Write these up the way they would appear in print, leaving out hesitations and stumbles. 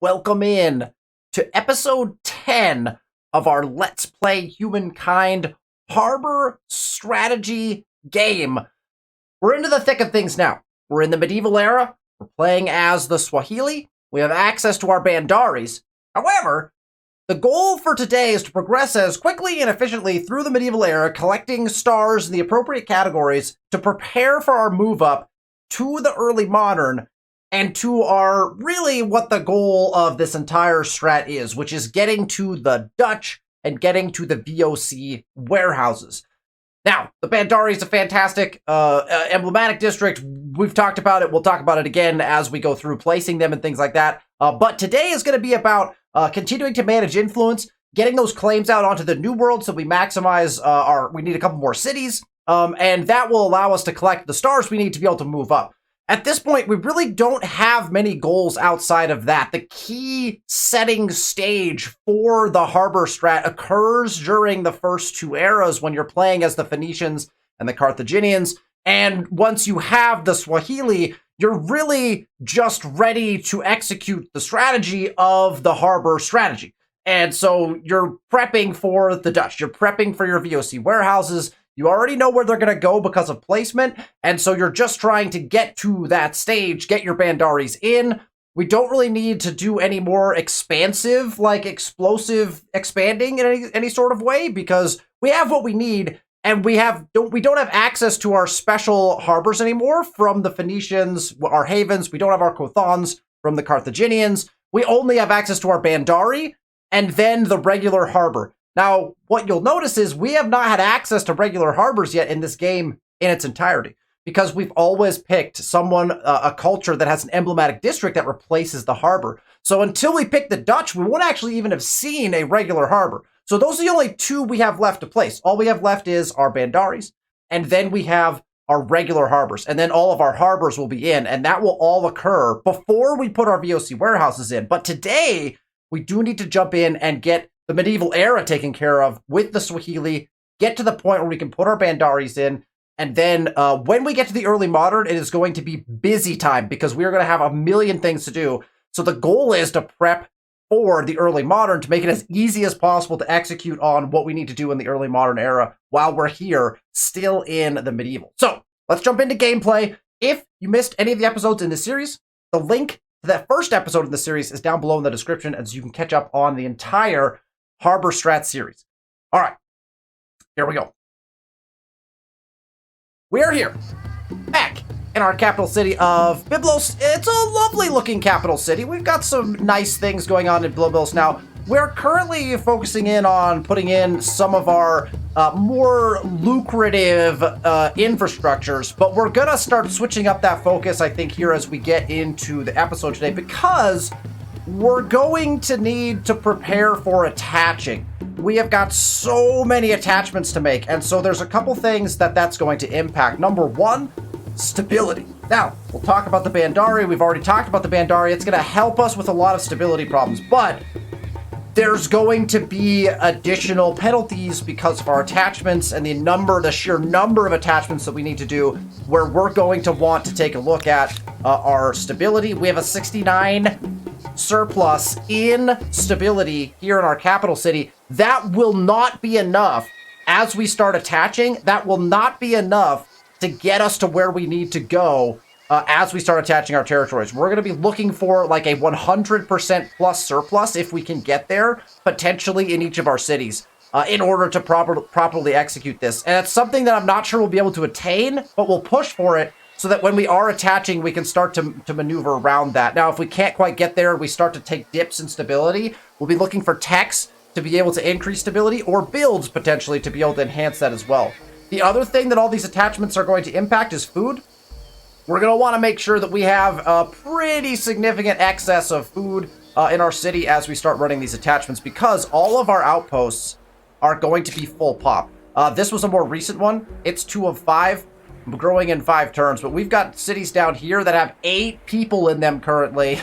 welcome in to episode 10 of our Let's Play Humankind Harbor Strategy game. We're into the thick of things now. We're in the medieval era. We're playing as the Swahili. We have access to our Bandaris. However, the goal for today is to progress as quickly and efficiently through the medieval era, collecting stars in the appropriate categories to prepare for our move up to the early modern and to our really what the goal of this entire strat is, which is getting to the Dutch and getting to the VOC warehouses. Now, the Bandari is a fantastic, emblematic district. We've talked about it. We'll talk about it again as we go through placing them and things like that. But today is going to be about continuing to manage influence, getting those claims out onto the New World so we maximize we need a couple more cities. And that will allow us to collect the stars we need to be able to move up. At this point, we really don't have many goals outside of that. The key setting stage for the harbor strat occurs during the first two eras when you're playing as the Phoenicians and the Carthaginians. And once you have the Swahili, you're really just ready to execute the strategy of the harbor strategy. And so you're prepping for the Dutch. You're prepping for your VOC warehouses. You already know where they're going to go because of placement, and so you're just trying to get to that stage, get your Bandaris in. We don't really need to do any more expansive, like explosive expanding in any sort of way, because we have what we need, and we don't have access to our special harbors anymore from the Phoenicians, our havens. We don't have our Cothons from the Carthaginians. We only have access to our Bandari, and then the regular harbor. Now, what you'll notice is we have not had access to regular harbors yet in this game in its entirety, because we've always picked a culture that has an emblematic district that replaces the harbor. So until we pick the Dutch, we won't actually even have seen a regular harbor. So those are the only two we have left to place. All we have left is our Bandaris, and then we have our regular harbors, and then all of our harbors will be in, and that will all occur before we put our VOC warehouses in. But today, we do need to jump in and get the medieval era taken care of with the Swahili, get to the point where we can put our Bandaris in, and then when we get to the early modern, it is going to be busy time because we are going to have a million things to do. So the goal is to prep for the early modern to make it as easy as possible to execute on what we need to do in the early modern era while we're here still in the medieval. So let's jump into gameplay. If you missed any of the episodes in this series, the link to that first episode in the series is down below in the description, as you can catch up on the entire Harbor Strat series. All right, here we go. We're here, back in our capital city of Byblos. It's a lovely looking capital city. We've got some nice things going on in Byblos now. We're currently focusing in on putting in some of our more lucrative infrastructures, but we're gonna start switching up that focus, I think, here as we get into the episode today, because we're going to need to prepare for attaching. We have got so many attachments to make, and so there's a couple things that's going to impact. Number one, stability. Now, we'll talk about the Bandari. We've already talked about the Bandari. It's going to help us with a lot of stability problems, but there's going to be additional penalties because of our attachments and the sheer number of attachments that we need to do, where we're going to want to take a look at our stability. We have a 69 surplus in stability here in our capital city. That will not be enough as we start attaching. That will not be enough to get us to where we need to go as we start attaching our territories. We're going to be looking for like a 100% plus surplus if we can get there, potentially in each of our cities, in order to properly execute this. And it's something that I'm not sure we'll be able to attain, but we'll push for it, so that when we are attaching, we can start to maneuver around that. Now, if we can't quite get there, we start to take dips in stability, we'll be looking for techs to be able to increase stability, or builds potentially to be able to enhance that as well. The other thing that all these attachments are going to impact is food. We're going to want to make sure that we have a pretty significant excess of food in our city as we start running these attachments, because all of our outposts are going to be full pop. This was a more recent one. It's 2 of 5. Growing in 5 turns, but we've got cities down here that have 8 people in them currently,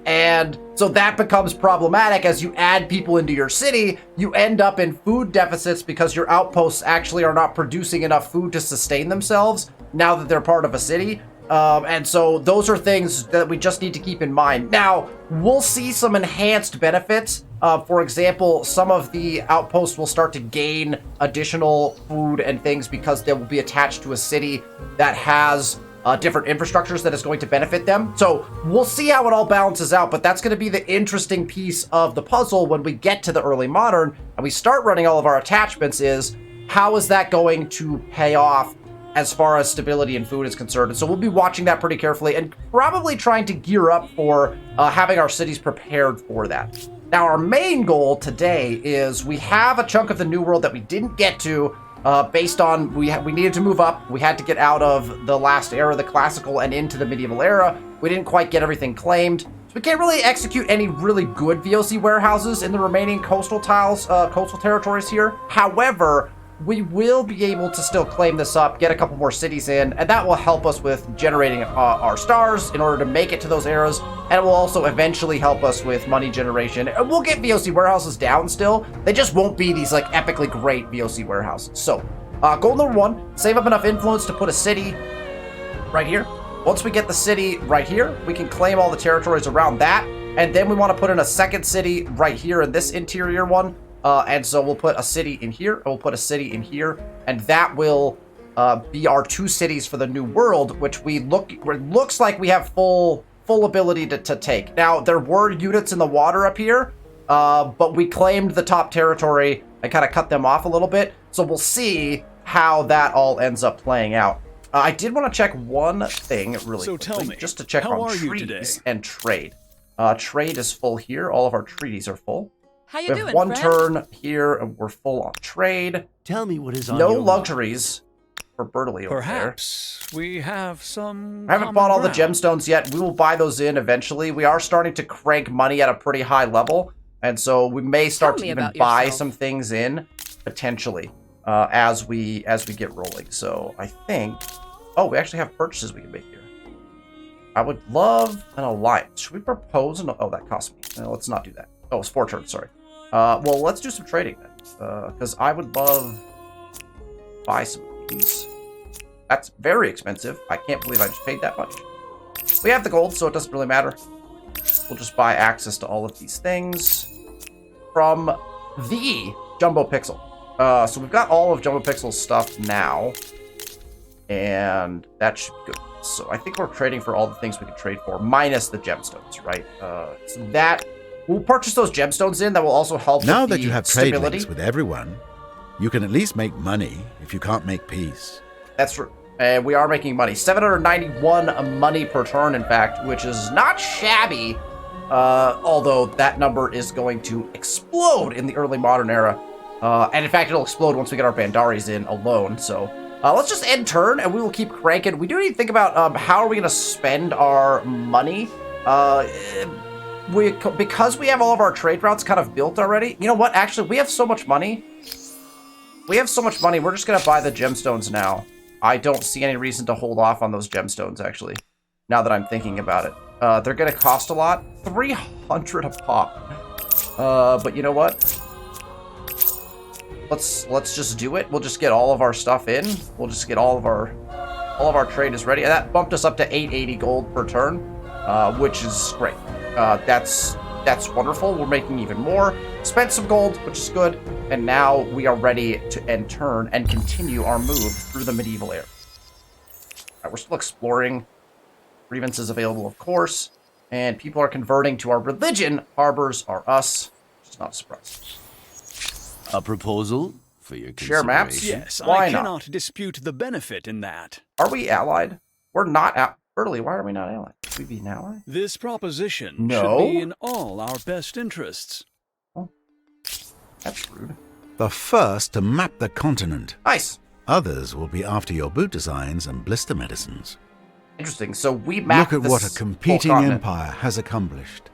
and so that becomes problematic. As you add people into your city, you end up in food deficits because your outposts actually are not producing enough food to sustain themselves now that they're part of a city. And so those are things that we just need to keep in mind. Now, we'll see some enhanced benefits. For example, some of the outposts will start to gain additional food and things because they will be attached to a city that has different infrastructures that is going to benefit them. So we'll see how it all balances out, but that's going to be the interesting piece of the puzzle when we get to the early modern and we start running all of our attachments is how is that going to pay off as far as stability and food is concerned. And so we'll be watching that pretty carefully and probably trying to gear up for having our cities prepared for that. Now, our main goal today is we have a chunk of the New World that we didn't get to based on we needed to move up. We had to get out of the last era, the classical, and into the medieval era. We didn't quite get everything claimed. So we can't really execute any really good VOC warehouses in the remaining coastal territories here. However, we will be able to still claim this up, get a couple more cities in, and that will help us with generating our stars in order to make it to those eras, and it will also eventually help us with money generation. And we'll get VOC warehouses down still. They just won't be these like epically great VOC warehouses. So, goal number 1, save up enough influence to put a city right here. Once we get the city right here, we can claim all the territories around that, and then we want to put in a second city right here in this interior one. And so we'll put a city in here, and we'll put a city in here, and that will be our 2 cities for the New World, which looks like we have full ability to take. Now, there were units in the water up here, but we claimed the top territory and kind of cut them off a little bit, so we'll see how that all ends up playing out. I did want to check one thing really quickly, tell me, just to check on treaties and trade. Trade is full here. All of our treaties are full. How you we doing, have one friend? turn here, and we're full on trade. Tell me what is on no your luxuries for Bertley over Perhaps we have some. there. I haven't bought all the gemstones yet. We will buy those in eventually. We are starting to crank money at a pretty high level, and so we may start to even buy some things in potentially as we get rolling. So I think, we actually have purchases we can make here. I would love an alliance. Should we propose an? Oh, that cost me. No, let's not do that. Oh, it's 4 turns. Sorry. Well, let's do some trading then, because I would love to buy some of these. That's very expensive. I can't believe I just paid that much. We have the gold, so it doesn't really matter. We'll just buy access to all of these things from the Jumbo Pixel. So we've got all of Jumbo Pixel's stuff now, and that should be good. So I think we're trading for all the things we can trade for, minus the gemstones, right? So that... We'll purchase those gemstones in. That will also help now with that the you have trade stability. links with everyone, you can at least make money if you can't make peace. That's true. And we are making money. 791 money per turn, in fact, which is not shabby. Although that number is going to explode in the early modern era. And in fact, it'll explode once we get our Bandaris in alone. So let's just end turn, and we will keep cranking. We do need to think about how are we going to spend our money. Because we have all of our trade routes kind of built already. You know what? Actually, we have so much money. We're just going to buy the gemstones now. I don't see any reason to hold off on those gemstones, actually, now that I'm thinking about it. They're going to cost a lot. 300 a pop. But you know what? Let's just do it. We'll just get all of our stuff in. We'll just get all of our trade is ready. And that bumped us up to 880 gold per turn, which is great. That's wonderful. We're making even more. Spent some gold, which is good. And now we are ready to end turn and continue our move through the medieval era. All right, we're still exploring. Grievances available, of course. And people are converting to our religion. Harbors are us. Which is not a surprise. A proposal for your Share maps? Yes, Why I not? cannot dispute the benefit in that. Are we allied? We're not Early, why are we not allied? Should we be an ally? This proposition No. should be in all our best interests. Oh, that's rude. The first to map the continent. Nice. Others will be after your boot designs and blister medicines. Interesting. So we mapped Look at this what a whole competing continent. empire has accomplished.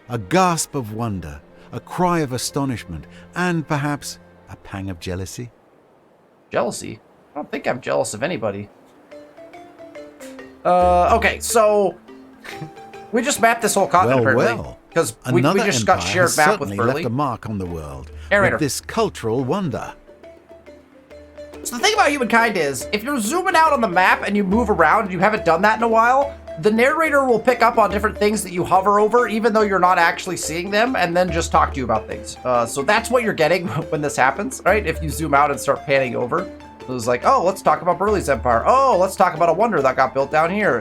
A gasp of wonder, a cry of astonishment, and perhaps a pang of jealousy. Jealousy? I don't think I'm jealous of anybody. Okay, so we just mapped this whole continent, apparently, because we just got empire shared has map with certainly Burley. left a mark on the world Narrator. with this cultural wonder. So the thing about Humankind is, if you're zooming out on the map and you move around and you haven't done that in a while, the narrator will pick up on different things that you hover over, even though you're not actually seeing them, and then just talk to you about things. So that's what you're getting when this happens, right? If you zoom out and start panning over. It was like, oh, let's talk about Burley's Empire. Oh, let's talk about a wonder that got built down here.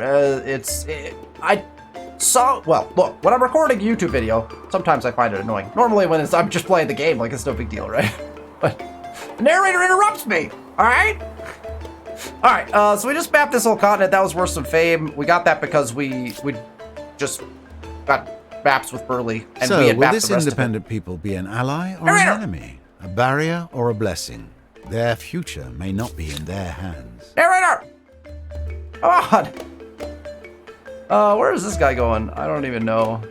Well, look, when I'm recording a YouTube video, sometimes I find it annoying. Normally when I'm just playing the game, like, it's no big deal, right? But the narrator interrupts me, all right? All right, so we just mapped this whole continent. That was worth some fame. We got that because we just got maps with Burley. And So, we had will mapped this the rest of it. independent people be an ally or Narrator! an enemy? A barrier or a blessing? Their future may not be in their hands. Narrator! Come on! Where is this guy going? I don't even know.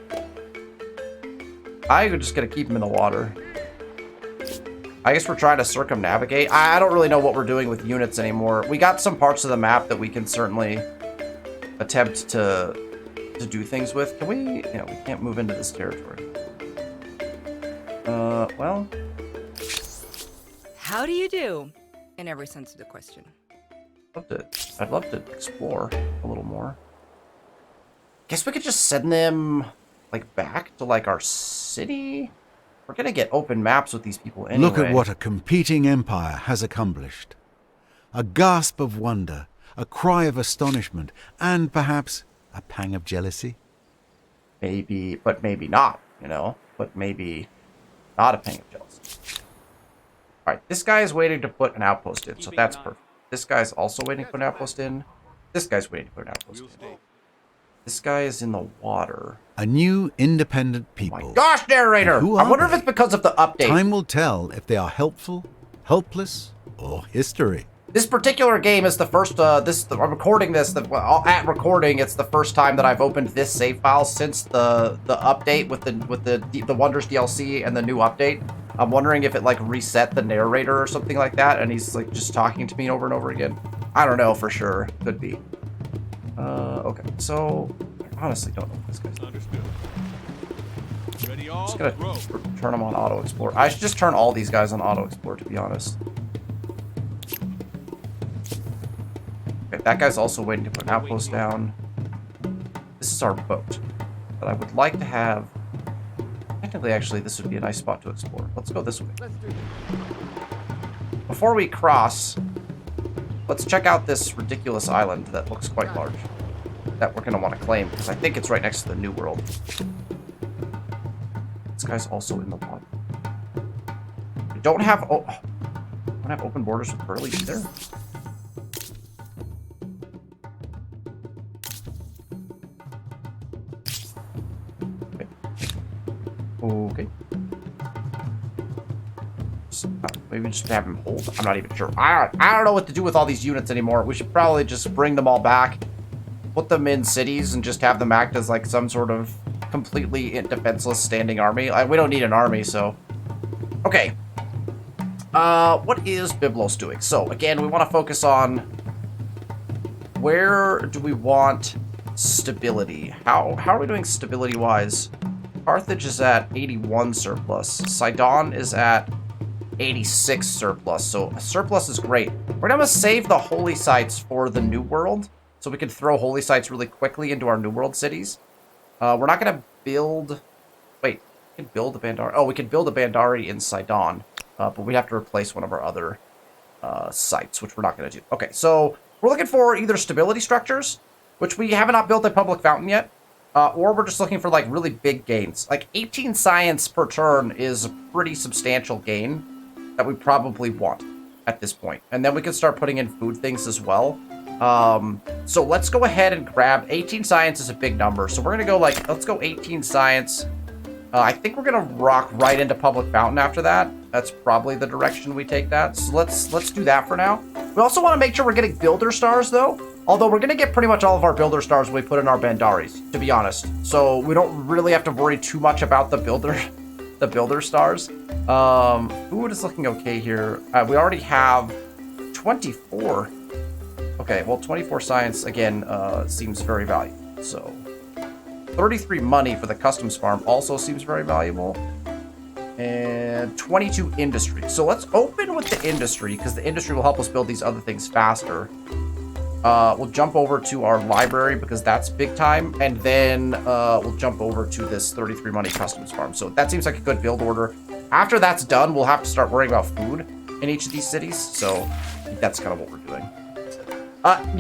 I'm just gonna keep him in the water. I guess we're trying to circumnavigate. I don't really know what we're doing with units anymore. We got some parts of the map that we can certainly attempt to do things with. Can we? Yeah, we can't move into this territory. Well. How do you do? In every sense of the question. I'd love to explore a little more. Guess we could just send them, like, back to, like, our city? We're gonna get open maps with these people anyway. Look at what a competing empire has accomplished. A gasp of wonder, a cry of astonishment, and perhaps a pang of jealousy. Maybe, but maybe not, you know? But maybe not a pang of jealousy. Alright, this guy is waiting to put an outpost in, so that's perfect. This guy's also waiting to put an outpost in. This guy's waiting to put an outpost in. This guy is in the water. A new independent Oh people. my gosh, narrator! And who I are wonder if they? it's because of the update. Time will tell if they are helpful, helpless, or history. This particular game is the first, I'm recording this, at recording, it's the first time that I've opened this save file since the update with the Wonders DLC and the new update. I'm wondering if it, like, reset the narrator or something like that, and he's, like, just talking to me over and over again. I don't know for sure. Could be. Okay, so, I honestly don't know what this guy's doing. Understood. Ready all, I'm just row. gonna turn them on auto explore. I should just turn all these guys on auto explore, to be honest. Okay, that guy's also waiting to put an outpost down. This is our boat. But I would like to have... Technically, actually, this would be a nice spot to explore. Let's go this way. Before we cross, let's check out this ridiculous island that looks quite large. That we're going to want to claim, because I think it's right next to the New World. This guy's also in the water. We don't have... Oh, don't have open borders with Burley either. Okay. Maybe just have him hold. I'm not even sure. I don't know what to do with all these units anymore. We should probably just bring them all back, put them in cities, and just have them act as like some sort of completely defenseless standing army. We don't need an army, so. Okay. What is Byblos doing? So again, we want to focus on where do we want stability? How are we doing stability-wise? Carthage is at 81 surplus. Sidon is at 86 surplus. So a surplus is great. We're going to save the holy sites for the New World, so we can throw holy sites really quickly into our New World cities. We're not going to build... Wait, we can build a Bandari. Oh, we can build a Bandari in Sidon, but we have to replace one of our other sites, which we're not going to do. Okay, so we're looking for either stability structures, which we have not built a public fountain yet. Or we're just looking for, like, really big gains. Like, 18 science per turn is a pretty substantial gain that we probably want at this point. And then we can start putting in food things as well. So let's go ahead and grab... 18 science is a big number. So we're going to go, like, let's go 18 science. I think we're going to rock right into public fountain after that. That's probably the direction we take that. So let's do that for now. We also want to make sure we're getting builder stars, though. Although we're going to get pretty much all of our builder stars when we put in our Bandaris, to be honest. So we don't really have to worry too much about the builder stars. Food is looking okay here. We already have 24. Okay, well, 24 science, again, seems very valuable. So 33 money for the customs farm also seems very valuable. And and 22 industry. So let's open with the industry, because the industry will help us build these other things faster. We'll jump over to our library, because that's big time. And then we'll jump over to this 33 money customs farm. So that seems like a good build order. After that's done, we'll have to start worrying about food in each of these cities. So I think that's kind of what we're doing.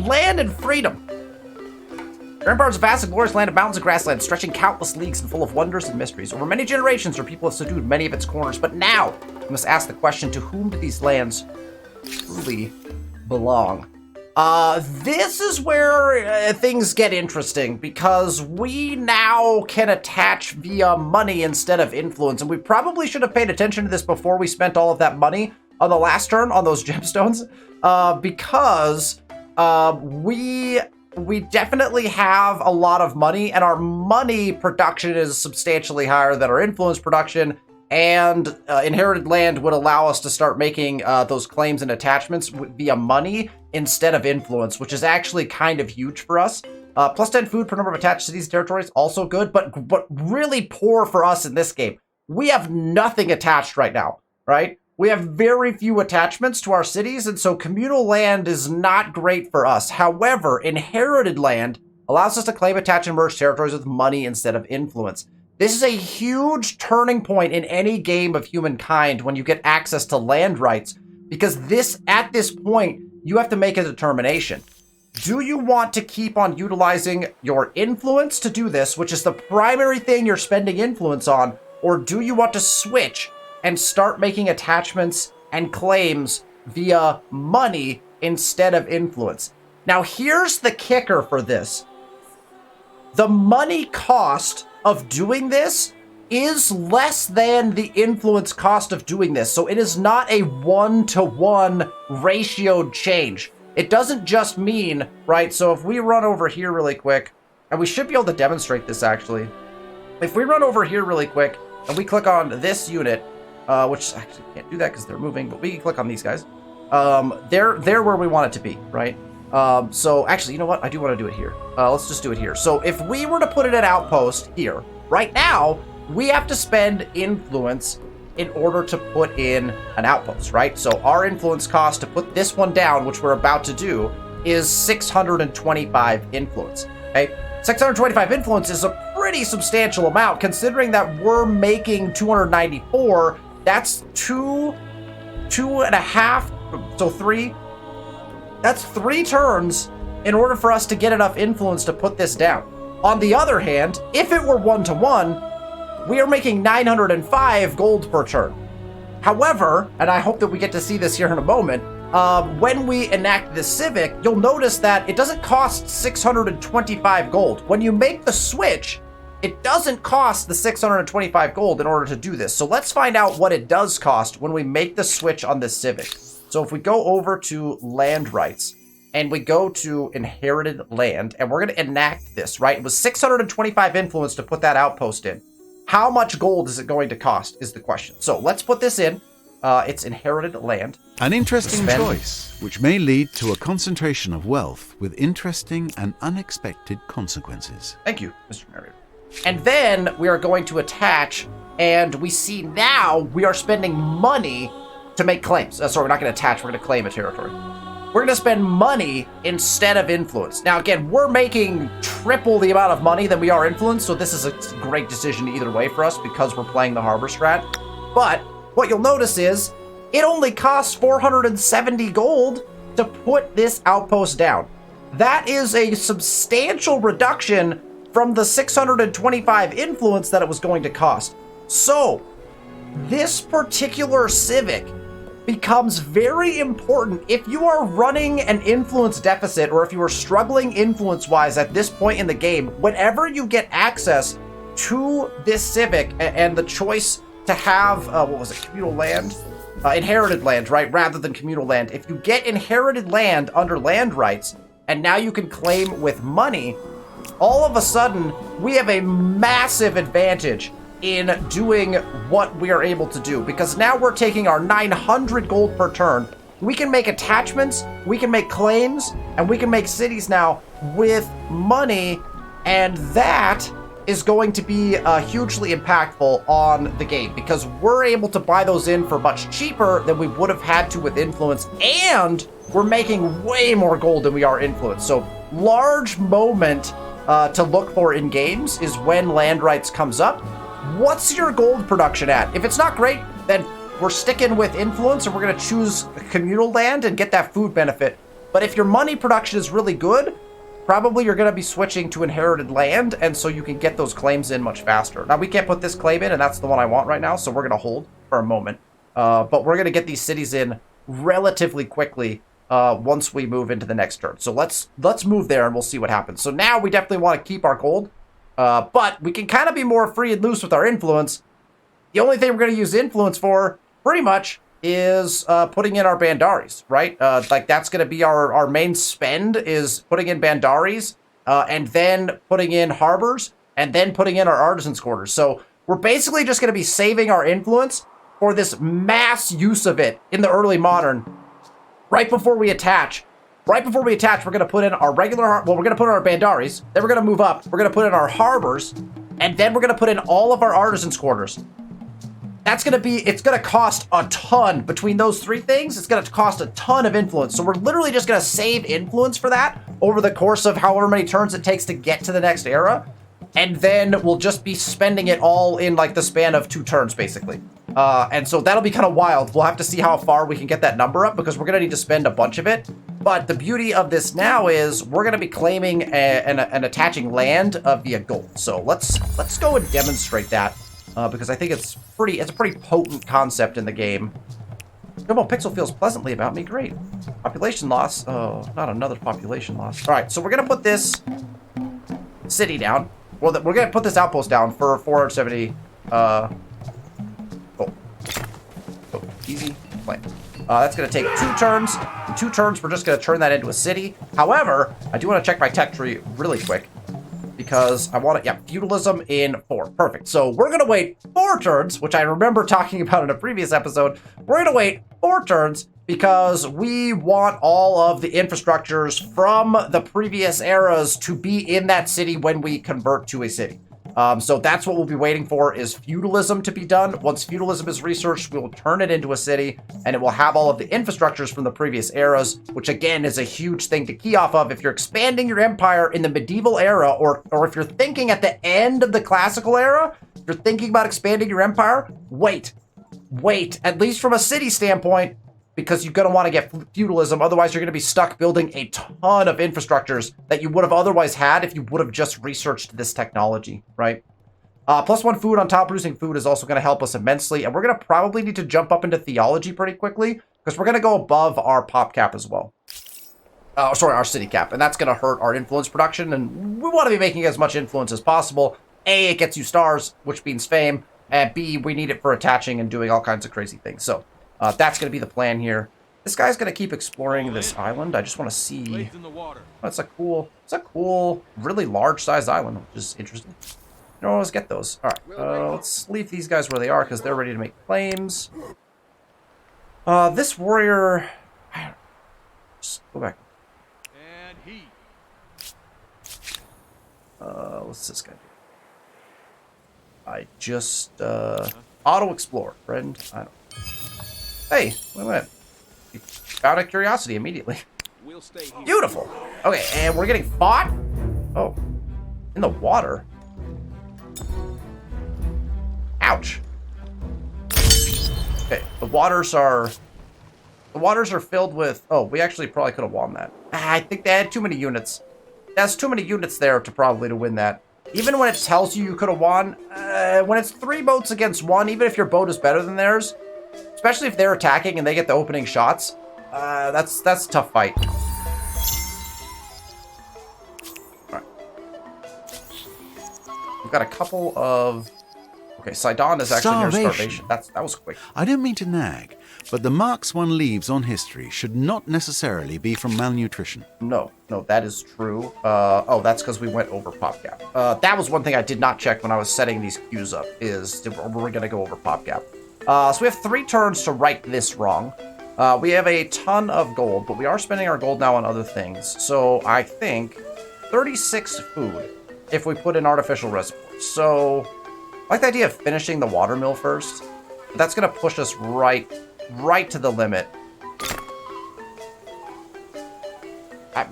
Land and freedom. Your empire is a vast and glorious land of mountains and grasslands, stretching countless leagues and full of wonders and mysteries. Over many generations, your people have subdued many of its corners, but now we must ask the question, to whom do these lands truly belong? This is where things get interesting, because we now can attach via money instead of influence, and we probably should have paid attention to this before we spent all of that money on the last turn on those gemstones, because we definitely have a lot of money, and our money production is substantially higher than our influence production, and inherited land would allow us to start making those claims and attachments via money instead of influence, which is actually kind of huge for us. Plus 10 food per number of attached cities and territories, also good, but really poor for us in this game. We have nothing attached right now, right? We have very few attachments to our cities, and so communal land is not great for us. However, inherited land allows us to claim, attach, and merge territories with money instead of influence. This is a huge turning point in any game of Humankind when you get access to land rights, because at this point, you have to make a determination. Do you want to keep on utilizing your influence to do this, which is the primary thing you're spending influence on, or do you want to switch and start making attachments and claims via money instead of influence? Now, here's the kicker for this. The money cost of doing this is less than the influence cost of doing this. So it is not a 1-to-1 ratioed change. It doesn't just mean, right? So if we run over here really quick, and we should be able to demonstrate this actually. If we run over here really quick and we click on this unit, which actually can't do that because they're moving, but we can click on these guys. They're where we want it to be, right? So actually, you know what? I do want to do it here. Let's just do it here. So if we were to put it at outpost here, right now, we have to spend influence in order to put in an outpost, right? So our influence cost to put this one down, which we're about to do, is 625 influence, okay? 625 influence is a pretty substantial amount, considering that we're making 294. That's two and a half, so 3. That's 3 turns in order for us to get enough influence to put this down. On the other hand, if it were 1-to-1, we are making 905 gold per turn. However, and I hope that we get to see this here in a moment, when we enact this civic, you'll notice that it doesn't cost 625 gold. When you make the switch, it doesn't cost the 625 gold in order to do this. So let's find out what it does cost when we make the switch on this civic. So if we go over to land rights and we go to inherited land, and we're going to enact this, right? It was 625 influence to put that outpost in. How much gold is it going to cost is the question. So let's put this in. It's inherited land. An interesting choice, which may lead to a concentration of wealth with interesting and unexpected consequences. Thank you, Mr. Narrator. And then we are going to attach, and we see now we are spending money to make claims. Sorry, we're not going to attach, we're going to claim a territory. We're going to spend money instead of influence. Now, again, we're making triple the amount of money than we are influence, so this is a great decision either way for us because we're playing the harbor strat. But what you'll notice is it only costs 470 gold to put this outpost down. That is a substantial reduction from the 625 influence that it was going to cost. So, this particular civic becomes very important if you are running an influence deficit, or if you are struggling influence-wise at this point in the game. Whenever you get access to this civic and the choice to have, communal land? Inherited land, right? Rather than communal land. If you get inherited land under land rights, and now you can claim with money, all of a sudden, we have a massive advantage in doing what we are able to do, because now we're taking our 900 gold per turn. We can make attachments, we can make claims, and we can make cities now with money, and that is going to be hugely impactful on the game because we're able to buy those in for much cheaper than we would have had to with influence, and we're making way more gold than we are influence. So large moment to look for in games is when land rights comes up. What's your gold production at? If it's not great, then we're sticking with influence and we're going to choose communal land and get that food benefit. But if your money production is really good, probably you're going to be switching to inherited land, and so you can get those claims in much faster. Now, we can't put this claim in, and that's the one I want right now, so we're going to hold for a moment. But we're going to get these cities in relatively quickly once we move into the next turn. So let's move there, and we'll see what happens. So now we definitely want to keep our gold, but we can kind of be more free and loose with our influence. The only thing we're going to use influence for, pretty much, is putting in our Bandaris, right? Like that's going to be our main spend is putting in Bandaris and then putting in harbors and then putting in our artisans' quarters. So we're basically just going to be saving our influence for this mass use of it in the early modern. Right before we attach, we're going to put in our regular, well, we're going to put in our Bandaris, then we're going to move up, we're going to put in our harbors, and then we're going to put in all of our artisans' quarters. That's going to be, it's going to cost a ton between those three things. It's going to cost a ton of influence. So we're literally just going to save influence for that over the course of however many turns it takes to get to the next era. And then we'll just be spending it all in like the span of 2 turns, basically. And so that'll be kind of wild. We'll have to see how far we can get that number up because we're going to need to spend a bunch of it. But the beauty of this now is we're going to be claiming and attaching land via gold. So let's go and demonstrate that. Because I think it's a pretty potent concept in the game. Jumbo Pixel feels pleasantly about me. Great. Population loss. Oh, not another population loss. All right, so we're going to put this city down. Well, we're going to put this outpost down for 470. Easy. Play. That's going to take 2 turns. In 2 turns, we're just going to turn that into a city. However, I do want to check my tech tree really quick. Because I want to, feudalism in 4. Perfect. So we're going to wait 4 turns, which I remember talking about in a previous episode. We're going to wait 4 turns because we want all of the infrastructures from the previous eras to be in that city when we convert to a city. So that's what we'll be waiting for is feudalism to be done. Once feudalism is researched, we will turn it into a city and it will have all of the infrastructures from the previous eras, which again is a huge thing to key off of. If you're expanding your empire in the medieval era, or if you're thinking at the end of the classical era, if you're thinking about expanding your empire, wait, at least from a city standpoint, because you're going to want to get feudalism. Otherwise, you're going to be stuck building a ton of infrastructures that you would have otherwise had if you would have just researched this technology, right? +1 food on top producing food is also going to help us immensely. And we're going to probably need to jump up into theology pretty quickly because we're going to go above our pop cap as well. Our city cap. And that's going to hurt our influence production. And we want to be making as much influence as possible. A, it gets you stars, which means fame. And B, we need it for attaching and doing all kinds of crazy things. So that's going to be the plan here. This guy's going to keep exploring this island. I just want to see. Oh, it's a cool, really large-sized island, which is interesting. You don't always get those. All right, let's leave these guys where they are because they're ready to make claims. This warrior. Just go back. And he. What's this guy do? I just auto-explore, friend. I don't. Hey, wait a minute. Out of curiosity immediately. We'll stay here. Beautiful. Okay, and we're getting fought. Oh, in the water. Ouch. Okay, the waters are filled with. Oh, we actually probably could have won that. I think they had too many units. That's too many units there to win that. Even when it tells you could have won, when it's 3 boats against 1, even if your boat is better than theirs. Especially if they're attacking and they get the opening shots. That's a tough fight. Alright. We've got a couple of... Okay, Sidon is actually near starvation. That was quick. I don't mean to nag, but the marks one leaves on history should not necessarily be from malnutrition. No, that is true. Oh, that's because we went over pop cap. That was one thing I did not check when I was setting these queues up, is we're going to go over pop cap. So we have 3 turns to right this wrong. We have a ton of gold, but we are spending our gold now on other things. So I think 36 food if we put in artificial reservoirs. So, I like the idea of finishing the watermill first. But that's going to push us right to the limit.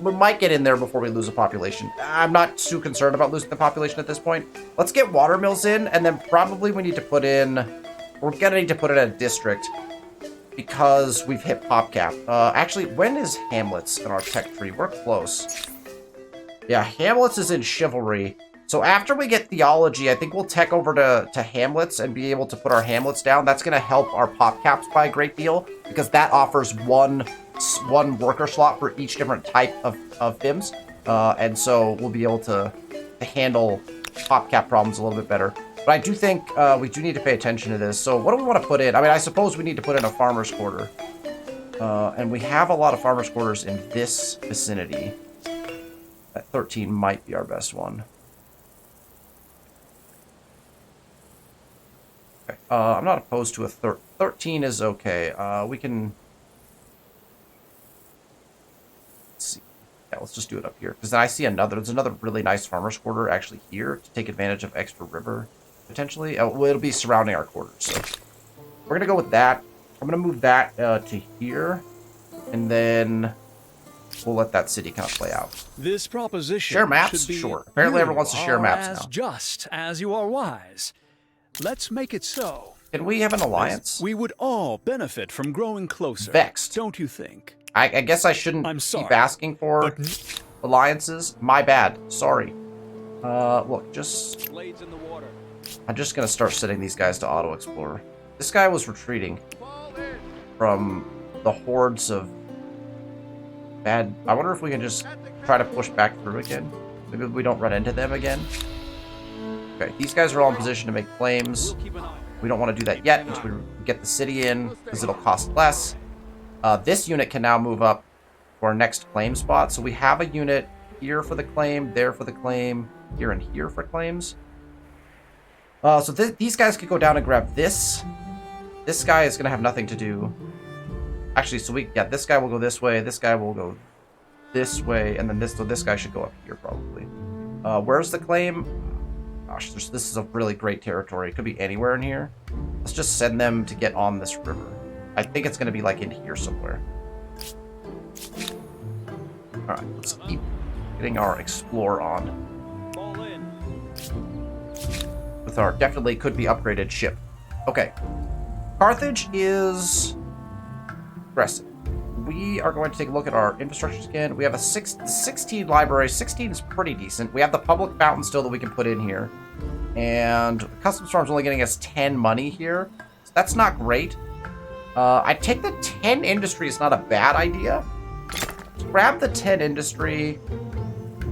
We might get in there before we lose a population. I'm not too concerned about losing the population at this point. Let's get watermills in, and then probably we need to put in... We're going to need to put in a district because we've hit pop cap. Actually, when is Hamlet's in our tech tree? We're close. Yeah, Hamlet's is in chivalry. So after we get theology, I think we'll tech over to Hamlet's and be able to put our Hamlets down. That's going to help our pop caps by a great deal because that offers one worker slot for each different type of FIMs. And so we'll be able to handle pop cap problems a little bit better. But I do think we do need to pay attention to this. So what do we want to put in? I mean, I suppose we need to put in a farmer's quarter. And we have a lot of farmer's quarters in this vicinity. That 13 might be our best one. Okay. I'm not opposed to a 13 is okay. We can... Let's see. Yeah, let's just do it up here. Because then I see there's another really nice farmer's quarter actually here to take advantage of extra river, potentially. Well, it'll be surrounding our quarters. So we're going to go with that. I'm going to move that to here. And then we'll let that city kind of play out. This proposition share maps? should be Sure. Apparently everyone wants to share maps as now. Just as you are wise. Let's make it so. Can we have an alliance? We would all benefit from growing closer. Vexed. Don't you think? I guess I shouldn't keep asking for alliances. My bad. Sorry. Look, just... Blades in the water. I'm just going to start setting these guys to auto-explore. This guy was retreating from the hordes of bad... I wonder if we can just try to push back through again. Maybe we don't run into them again. Okay, these guys are all in position to make claims. We don't want to do that yet until we get the city in, because it'll cost less. This unit can now move up to our next claim spot. So we have a unit here for the claim, there for the claim, here and here for claims. So these guys could go down and grab this. This guy is going to have nothing to do. Actually, so this guy will go this way, this guy will go this way, and then this guy should go up here probably. Where's the claim? Gosh, this is a really great territory. It could be anywhere in here. Let's just send them to get on this river. I think it's going to be like in here somewhere. Alright, let's keep getting our explore on. With our definitely could be upgraded ship. Okay. Carthage is aggressive. We are going to take a look at our infrastructures again. We have a 16 library. 16 is pretty decent. We have the public fountain still that we can put in here. And Customs Farm's only getting us 10 money here. So that's not great. I take the 10 industry is not a bad idea. Let's grab the 10 industry.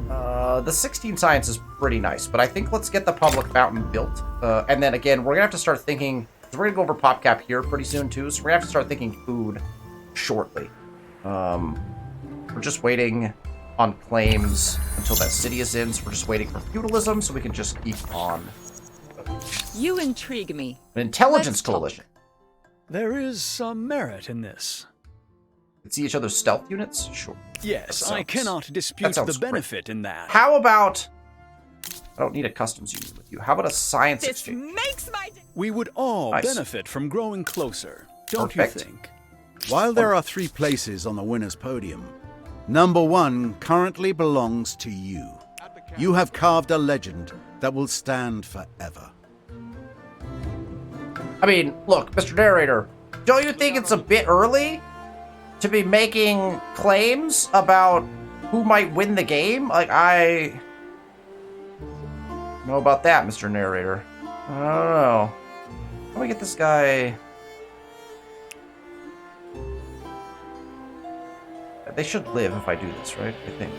The 16 science is pretty nice, but I think let's get the public fountain built. And then again, we're going to have to start thinking, we're going to go over pop cap here pretty soon too, so we're going to have to start thinking food shortly. We're just waiting on claims until that city is in, so we're just waiting for feudalism so we can just keep on. You intrigue me. An intelligence coalition. There is some merit in this. Let's see each other's stealth units? Sure. Yes, I cannot dispute the benefit in that. How about... I don't need a customs union with you. How about a science This exchange? makes my day. We would all Nice. benefit from growing closer. Don't Perfect. you think? While there are 3 places on the winner's podium, number 1 currently belongs to you. You have carved a legend that will stand forever. I mean, look, Mr. Narrator, don't you think it's a bit early to be making claims about who might win the game? Like, I know about that, Mr. Narrator. I don't know. How do we get this guy? They should live if I do this, right? I think.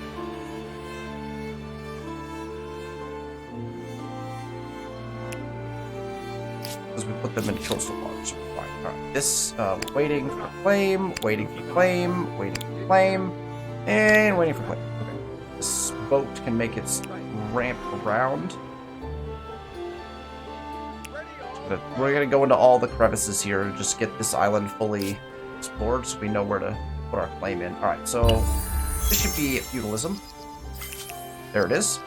Because we put them in coastal waters. Fine. All right. This, waiting for claim, waiting for claim, waiting for claim, and waiting for claim. Okay. This boat can make its ramp around. But we're gonna go into all the crevices here and just get this island fully explored so we know where to put our claim in. Alright, so this should be feudalism. There it is.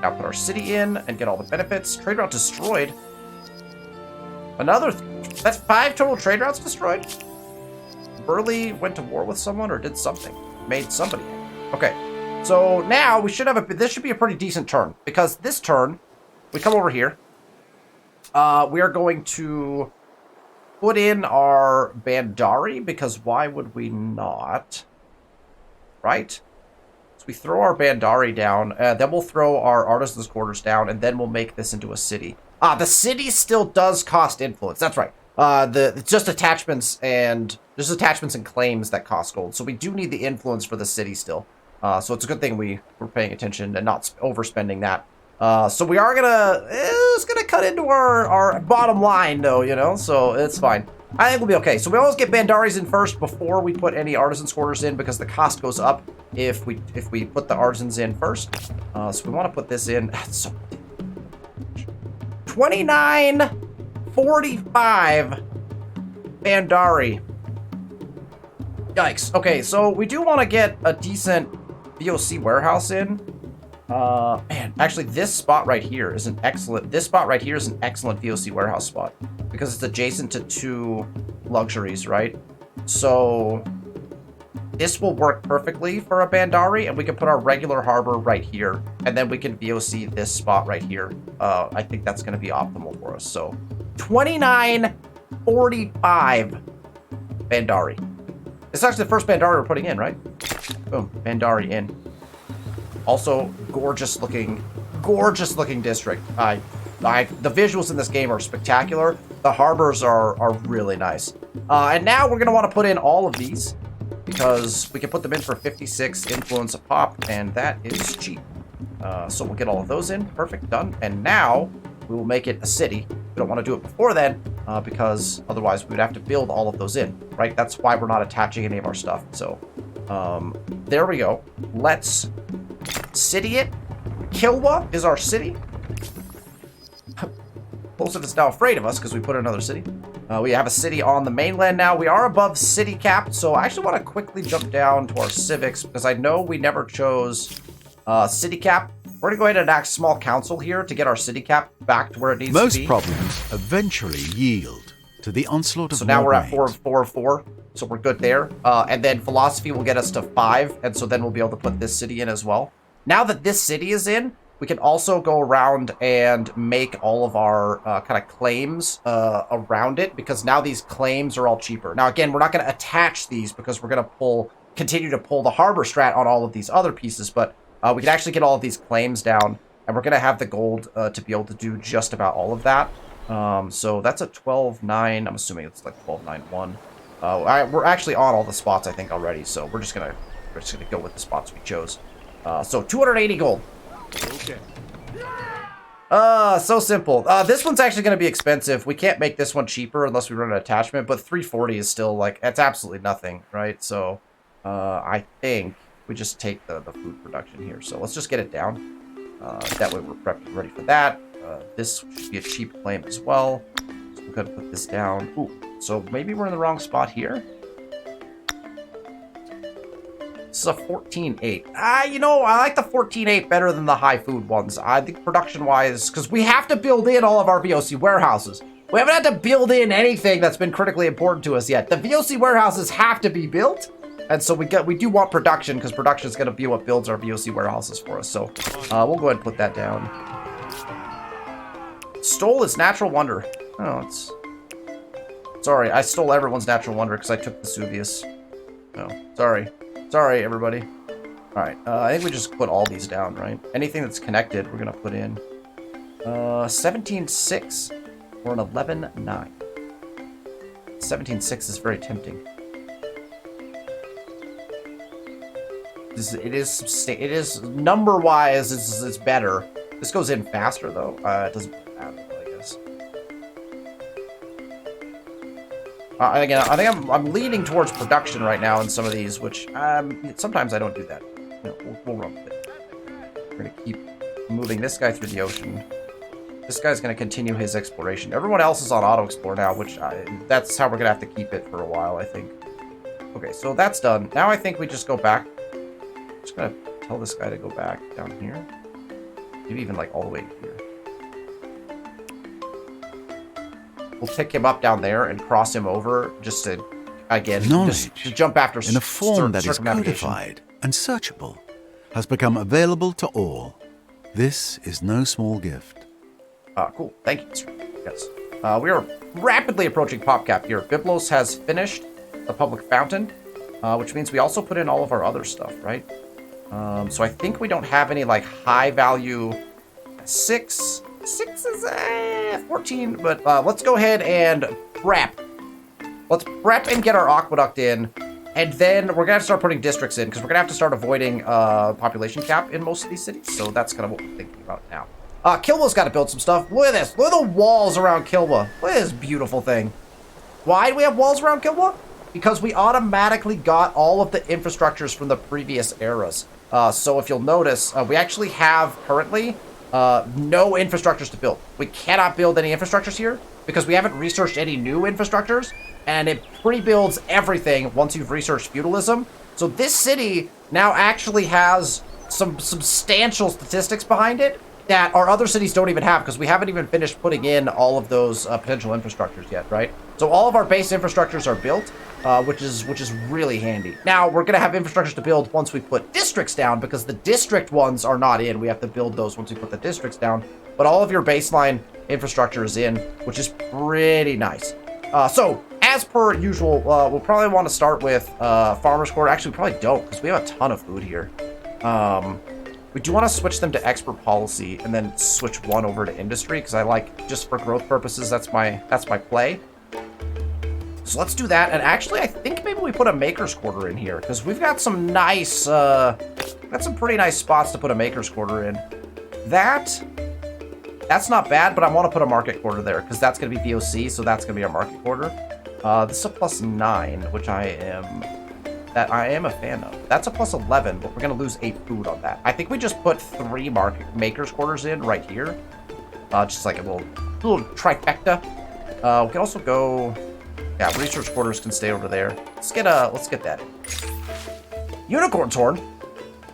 Now put our city in and get all the benefits. Trade route destroyed. That's 5 total trade routes destroyed? Burley went to war with someone or did something. Made somebody. Okay. So now we should have this should be a pretty decent turn. Because this turn, we come over here. We are going to put in our Bandari, because why would we not? Right? So we throw our Bandari down, then we'll throw our Artisan's Quarters down, and then we'll make this into a city. The city still does cost influence. That's right. It's just attachments and claims that cost gold. So we do need the influence for the city still. So it's a good thing we're paying attention and not overspending that. So we are it's gonna cut into our bottom line though, you know, so it's fine. I think we'll be okay. So we always get Bandaris in first before we put any Artisan's Quarters in, because the cost goes up if we put the Artisans in first. So we want to put this in. So 29.45 Bandari. Yikes. Okay, so we do want to get a decent VOC warehouse in. Man, actually, this spot right here is an excellent. This spot right here is an excellent VOC warehouse spot because it's adjacent to 2 luxuries, right? So this will work perfectly for a Bandari, and we can put our regular harbor right here, and then we can VOC this spot right here. I think that's going to be optimal for us. So 29.45 Bandari. It's actually the first Bandari we're putting in, right? Boom, Bandari in. Also, gorgeous looking district. The visuals in this game are spectacular. The harbors are really nice. And now we're gonna want to put in all of these because we can put them in for 56 influence a pop, and that is cheap. So we'll get all of those in. Perfect, done. And now we will make it a city. We don't want to do it before then because otherwise we would have to build all of those in, right? That's why we're not attaching any of our stuff. So there we go. Let's city it. Kilwa is our city. Polsif is now afraid of us because we put another city. We have a city on the mainland now. We are above city cap, so I actually want to quickly jump down to our civics because I know we never chose city cap. We're going to go ahead and enact small council here to get our city cap back to where it needs to be. Most problems eventually yield to the onslaught of So now we're at war 4, so we're good there. And then philosophy will get us to 5, and so then we'll be able to put this city in as well. Now that this city is in, we can also go around and make all of our kind of claims around it, because now these claims are all cheaper. Now, again, we're not going to attach these because we're going to continue to pull the harbor strat on all of these other pieces, but we can actually get all of these claims down, and we're going to have the gold to be able to do just about all of that. So that's a 12.9. I'm assuming it's like 12.91. We're actually on all the spots, I think, already, so we're just gonna go with the spots we chose. So 280 gold. Okay. So simple. This one's actually going to be expensive. We can't make this one cheaper unless we run an attachment, but 340 is still, like, it's absolutely nothing, right? So, I think we just take the food production here. So let's just get it down. That way we're prepped and ready for that. This should be a cheap claim as well. So we're going to put this down. Ooh, so maybe we're in the wrong spot here. This is a 14.8. You know, I like the 14.8 better than the high food ones. I think production-wise, because we have to build in all of our VOC warehouses. We haven't had to build in anything that's been critically important to us yet. The VOC warehouses have to be built, and so we do want production, because production is going to be what builds our VOC warehouses for us. So we'll go ahead and put that down. Stole its natural wonder. Oh, it's... Sorry, I stole everyone's natural wonder because I took Vesuvius. No, sorry. Sorry, everybody. Alright, I think we just put all these down, right? Anything that's connected, we're gonna put in. 17.6 or an 11.9. 17.6 is very tempting. It is number-wise, it's better. This goes in faster, though. It doesn't matter, I guess. Again, I think I'm leaning towards production right now in some of these, which sometimes I don't do that. You know, we'll run with it. We're gonna keep moving this guy through the ocean. This guy's gonna continue his exploration. Everyone else is on auto explore now, which that's how we're gonna have to keep it for a while, I think. Okay, so that's done. Now I think we just go back. Just gonna tell this guy to go back down here. maybe even like all the way here. We'll pick him up down there and cross him over just to, again, just to jump after in a form that is circumnavigation. codified and searchable, has become available to all. This is no small gift. Cool. Thank you, sir. Yes. We are rapidly approaching PopCap here. Biblos has finished the public fountain, which means we also put in all of our other stuff, right? So I think we don't have any, like, high-value 6 is 14, but let's go ahead and prep. Let's prep and get our aqueduct in, and then we're going to have to start putting districts in, because we're going to have to start avoiding population cap in most of these cities, so that's kind of what we're thinking about now. Kilwa's got to build some stuff. Look at this. Look at the walls around Kilwa. Look at this beautiful thing. Why do we have walls around Kilwa? Because we automatically got all of the infrastructures from the previous eras. So if you'll notice, we actually have currently no infrastructures to build. We cannot build any infrastructures here because we haven't researched any new infrastructures, and it pre-builds everything once you've researched feudalism. So this city now actually has some substantial statistics behind it that our other cities don't even have, because we haven't even finished putting in all of those potential infrastructures yet, right? So all of our base infrastructures are built, which is really handy. Now, we're going to have infrastructures to build once we put districts down, because the district ones are not in. We have to build those once we put the districts down. But all of your baseline infrastructure is in, which is pretty nice. So, as per usual, we'll probably want to start with Farmer's Court. Actually, we probably don't, because we have a ton of food here. We do want to switch them to expert policy and then switch one over to industry, because I like, just for growth purposes, that's my play. So let's do that. And actually, I think maybe we put a maker's quarter in here, because we've got some nice, got some pretty nice spots to put a maker's quarter in. That's not bad, but I want to put a market quarter there, because that's going to be VOC, so that's going to be our market quarter. This is a +9, which I am a fan of. That's a +11, but we're going to lose 8 food on that. I think we just put 3 maker's quarters in right here. Just like a little trifecta. We can also go... Yeah, research quarters can stay over there. Let's get that in. Unicorn's Horn.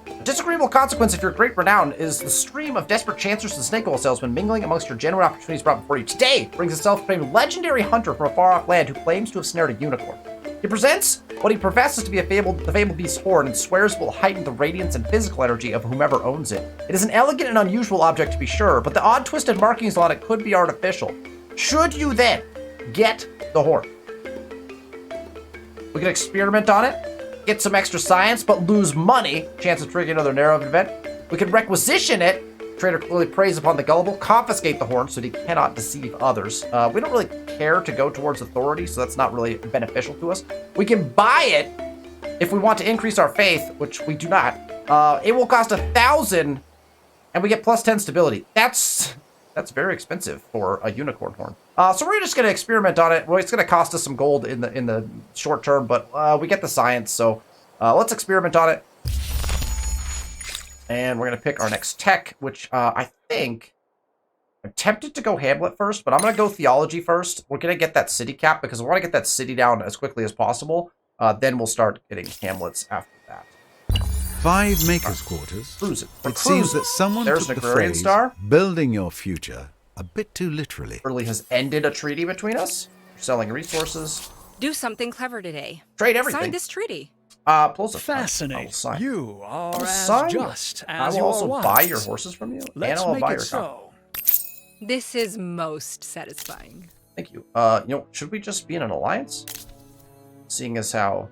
A disagreeable consequence of your great renown is the stream of desperate chancers and snake oil salesmen mingling amongst your genuine opportunities brought before you. Today brings a self-proclaimed legendary hunter from a far-off land who claims to have snared a unicorn. He presents what he professes to be the fabled beast's horn and swears will heighten the radiance and physical energy of whomever owns it. It is an elegant and unusual object to be sure, but the odd twisted markings on it could be artificial. Should you then get the horn? We can experiment on it, get some extra science, but lose money, chance of triggering another narrow event. We can requisition it, trader clearly preys upon the gullible, confiscate the horn so that he cannot deceive others. We don't really care to go towards authority, so that's not really beneficial to us. We can buy it if we want to increase our faith, which we do not. It will cost 1,000, and we get +10 stability. That's very expensive for a unicorn horn. So we're just going to experiment on it. Well, it's going to cost us some gold in the short term, but we get the science, so let's experiment on it. And we're going to pick our next tech, which I think... I'm tempted to go Hamlet first, but I'm going to go Theology first. We're going to get that city cap, because I want to get that city down as quickly as possible. Then we'll start getting Hamlets after that. 5 makers' quarters. It Seems that someone There's took an the agrarian phrase, star. building your future, a bit too literally. Early has ended a treaty between us. Selling resources. Do something clever today. Trade everything. Sign this treaty. Plosive. Fascinating. You are as sign. just I as will you also are buy wise. your horses from you, Let's and I'll make buy it your so. This is most satisfying. Thank you. Should we just be in an alliance? Seeing as how,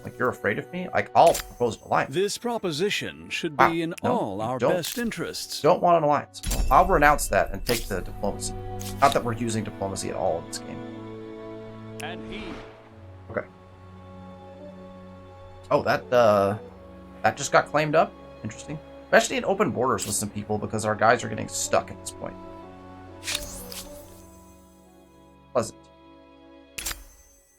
like, you're afraid of me? Like, I'll propose an alliance. This proposition should Wow. be in No, all you our don't. best interests. Don't want an alliance. Well, I'll renounce that and take the diplomacy. Not that we're using diplomacy at all in this game. And he. Okay. Oh, that just got claimed up. Interesting. Especially in open borders with some people, because our guys are getting stuck at this point. Pleasant.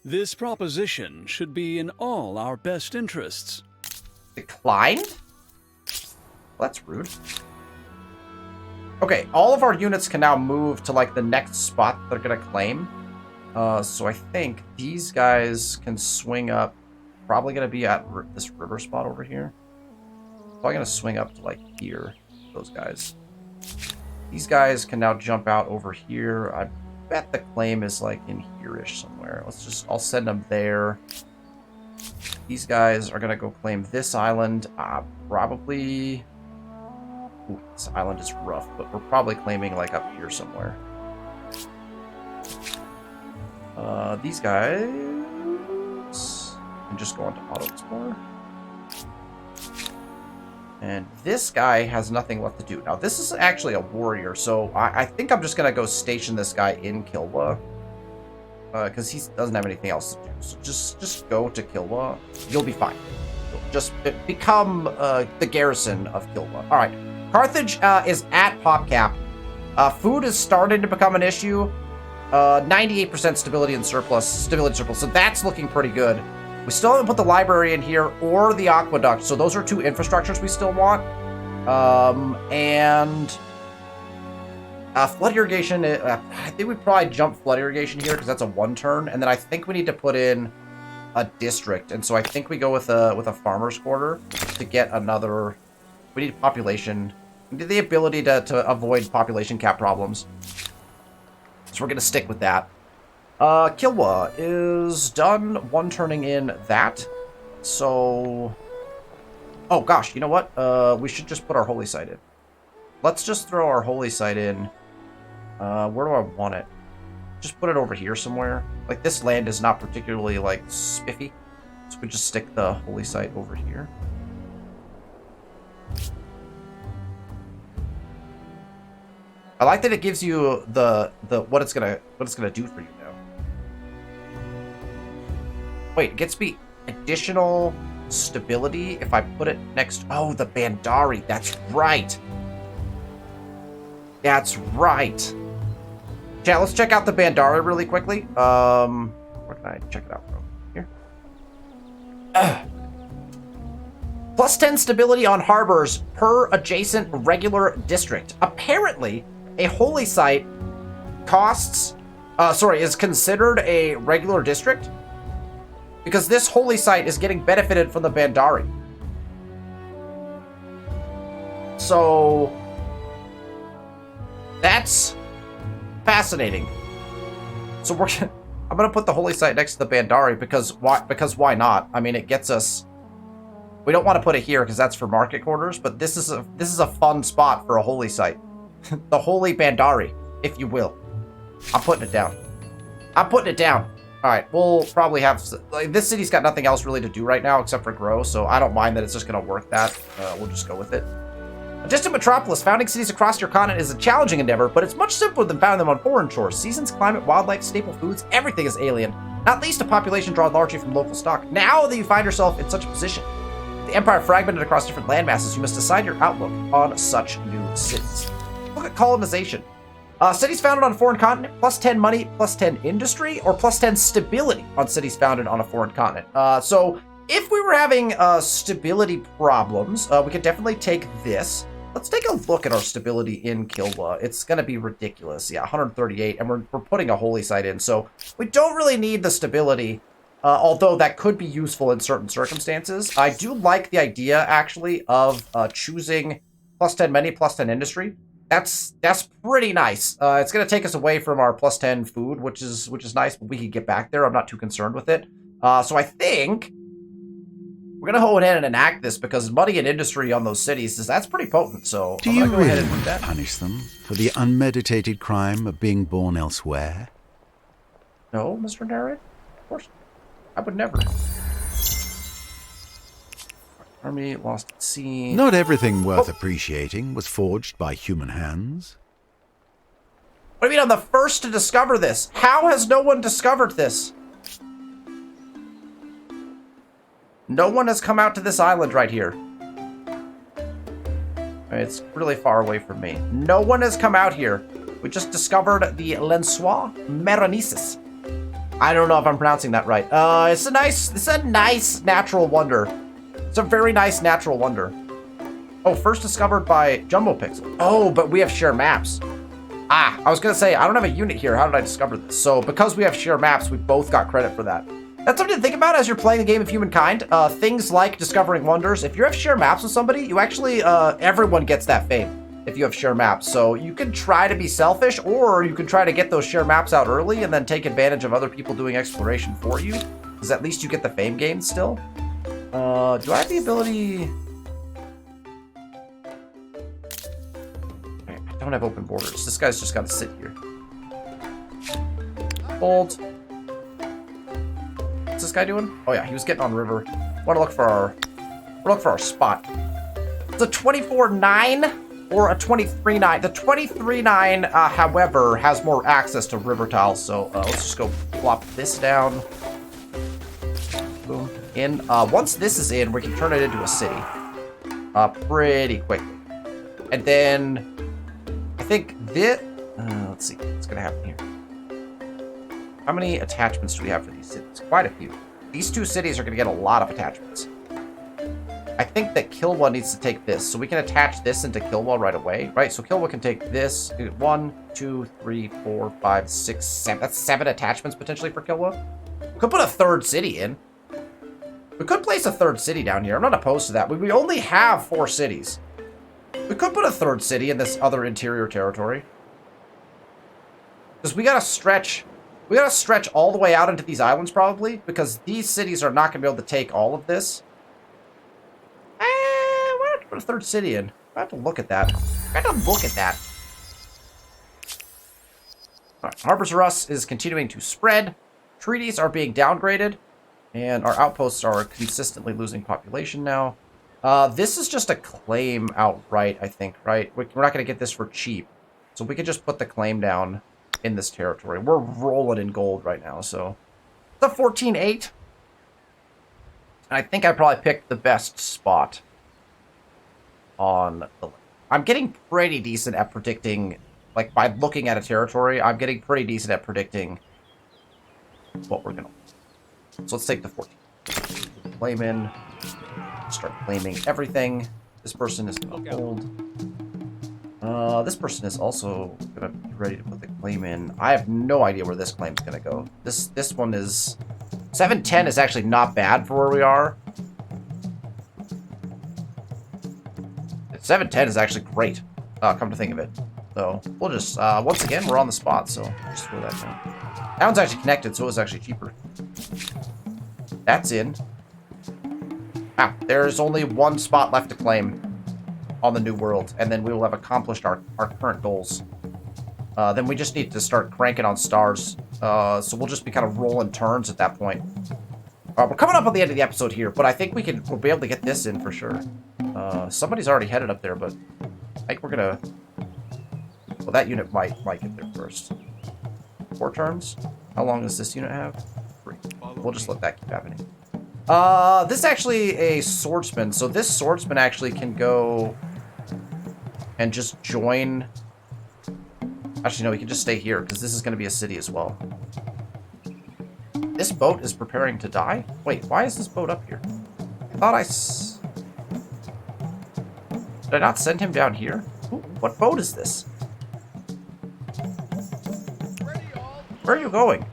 This proposition should be in all our best interests. Declined? Well, that's rude. Okay, all of our units can now move to, like, the next spot they're gonna claim. So I think these guys can swing up. Probably gonna be at this river spot over here. Probably gonna swing up to, like, here. those guys. These guys can now jump out over here. I bet the claim is like in here-ish somewhere. I'll send them there. These guys are gonna go claim this island. Probably... Ooh, this island is rough, but we're probably claiming like up here somewhere. These guys can just go on to Auto Explorer. And this guy has nothing left to do. Now, this is actually a warrior, so I think I'm just going to go station this guy in Kilwa. Because he doesn't have anything else to do. So just go to Kilwa. You'll be fine. Just become the garrison of Kilwa. All right. Carthage is at pop cap. Food is starting to become an issue. 98% stability and surplus. So that's looking pretty good. We still haven't put the library in here or the aqueduct. So those are two infrastructures we still want. Flood irrigation. I think we probably jump flood irrigation here because that's a 1 turn. And then I think we need to put in a district. And so I think we go with a farmer's quarter to get another. We need population. We need the ability to avoid population cap problems. So we're going to stick with that. Kilwa is done 1 turning in that. So... Oh, gosh, you know what? We should just put our holy site in. Let's just throw our holy site in. Where do I want it? Just put it over here somewhere. Like, this land is not particularly, like, spiffy. So we just stick the holy site over here. I like that it gives you the what it's gonna do for you now. Wait, it gets me additional stability if I put it next. Oh, the Bandari. That's right. That's right. Chat, let's check out the Bandari really quickly. Where can I check it out from? Here. Plus 10 stability on harbors per adjacent regular district. Apparently, a holy site is considered a regular district because this holy site is getting benefited from the Bandari. So that's fascinating. So I'm gonna put the holy site next to the Bandari because why not? I mean, it gets us. We don't want to put it here because that's for market quarters, but this is a fun spot for a holy site. The Holy Bandari, if you will. I'm putting it down. All right, we'll probably have... Like, this city's got nothing else really to do right now except for grow, so I don't mind that it's just going to work that. We'll just go with it. A distant metropolis, founding cities across your continent is a challenging endeavor, but it's much simpler than founding them on foreign shores. Seasons, climate, wildlife, staple foods, everything is alien. Not least a population drawn largely from local stock. Now that you find yourself in such a position, the empire fragmented across different landmasses, you must decide your outlook on such new cities. Look at colonization. Cities founded on a foreign continent, plus 10 money, plus 10 industry, or plus 10 stability on cities founded on a foreign continent. So if we were having stability problems, we could definitely take this. Let's take a look at our stability in Kilwa. It's going to be ridiculous. Yeah, 138, and we're putting a holy site in. So we don't really need the stability, although that could be useful in certain circumstances. I do like the idea, actually, of choosing plus 10 money, plus 10 industry. That's pretty nice. It's going to take us away from our plus 10 food, which is nice, but we can get back there. I'm not too concerned with it. So I think we're going to go ahead and enact this because money and industry on those cities, that's pretty potent. So Do you really want to punish them for the unmeditated crime of being born elsewhere? No, Mr. Narrate. Of course. I would never. Army lost at sea. Not everything worth appreciating was forged by human hands. What do you mean I'm the first to discover this? How has no one discovered this? No one has come out to this island right here. It's really far away from me. No one has come out here. We just discovered the Lensois Meronisis. I don't know if I'm pronouncing that right. It's a nice natural wonder. It's a very nice natural wonder. Oh, first discovered by Jumbo Pixel. Oh, but we have share maps. I was gonna say, I don't have a unit here. How did I discover this? So because we have share maps, we both got credit for that. That's something to think about as you're playing the game of Humankind. Things like discovering wonders. If you have share maps with somebody, you actually, everyone gets that fame. if you have share maps. So you can try to be selfish, or you can try to get those share maps out early and then take advantage of other people doing exploration for you, because at least you get the fame gains still. Do I have the ability? Okay, I don't have open borders. This guy's just got to sit here. Hold. What's this guy doing? Oh yeah, he was getting on river. Want to look for our spot. It's a 24-9 or a 23-9. The 23-9, however, has more access to river tiles. So let's just go plop this down. Boom. In. Once this is in, we can turn it into a city. Pretty quickly. And then I think this. Let's see what's gonna happen here. How many attachments do we have for these cities? Quite a few. These two cities are gonna get a lot of attachments. I think that Kilwa needs to take this, so we can attach this into Kilwa right away, right? So Kilwa can take this. 1, 2, 3, 4, 5, 6, 7. That's 7 attachments potentially for Kilwa. We could put a third city in. We could place a third city down here. I'm not opposed to that. We only have 4 cities. We could put a third city in this other interior territory. Because we gotta stretch all the way out into these islands probably, because these cities are not gonna be able to take all of this. Why not put a third city in? I have to look at that. Alright, Harbors of Rust is continuing to spread. Treaties are being downgraded. And our outposts are consistently losing population now. This is just a claim outright, I think, right? We're not going to get this for cheap. So we could just put the claim down in this territory. We're rolling in gold right now, so... It's a 14-8. I think I probably picked the best spot on the... I'm getting pretty decent at predicting, like, by looking at a territory, I'm getting pretty decent at predicting what we're going to... So let's take the 14. Claim in. Start claiming everything. This person is going to hold. This person is also going to be ready to put the claim in. I have no idea where this claim is going to go. This one is... 710 is actually not bad for where we are. 710 is actually great, come to think of it. So, we'll just, once again, we're on the spot, so just throw that down. That one's actually connected, so it's actually cheaper. That's in. Ah, there's only one spot left to claim on the new world, and then we will have accomplished our current goals. Then we just need to start cranking on stars. So we'll just be kind of rolling turns at that point. We're coming up on the end of the episode here, but I think we'll be able to get this in for sure. Somebody's already headed up there, but I think we're gonna... Well, that unit might get there first. 4 turns? How long does this unit have? 3. We'll just let that keep happening. This is actually a swordsman, so this swordsman actually can go and just join... Actually, no, we can just stay here, because this is going to be a city as well. This boat is preparing to die? Wait, why is this boat up here? I thought Did I not send him down here? Ooh, what boat is this? Where are you going?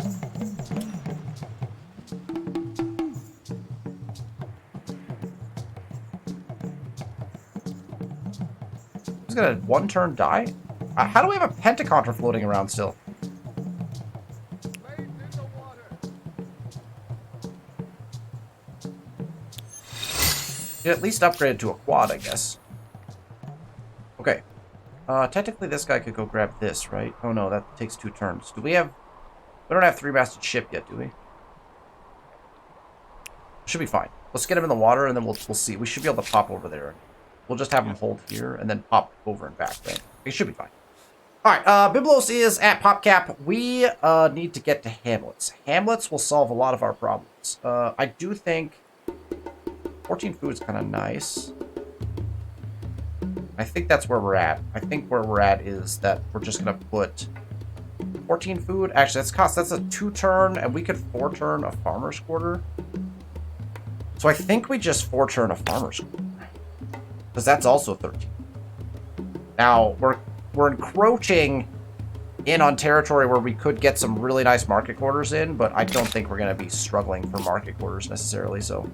He's gonna 1-turn die? How do we have a Pentacontra floating around still? You at least upgrade it to a quad, I guess. Okay. Technically this guy could go grab this, right? Oh no, that takes 2 turns. We don't have 3-masted ship yet, do we? Should be fine. Let's get him in the water and then we'll see. We should be able to pop over there. We'll just have him hold here and then pop over and back, right? It should be fine. Alright, Biblos is at PopCap. We need to get to Hamlets. Hamlets will solve a lot of our problems. I do think 14 food is kind of nice. I think that's where we're at. I think where we're at is that we're just going to put 14 food. Actually, that's a 2-turn, and we could 4-turn a farmer's quarter. So I think we just 4-turn a farmer's quarter. Because that's also 13. Now, we're encroaching in on territory where we could get some really nice market quarters in, but I don't think we're going to be struggling for market quarters necessarily, so...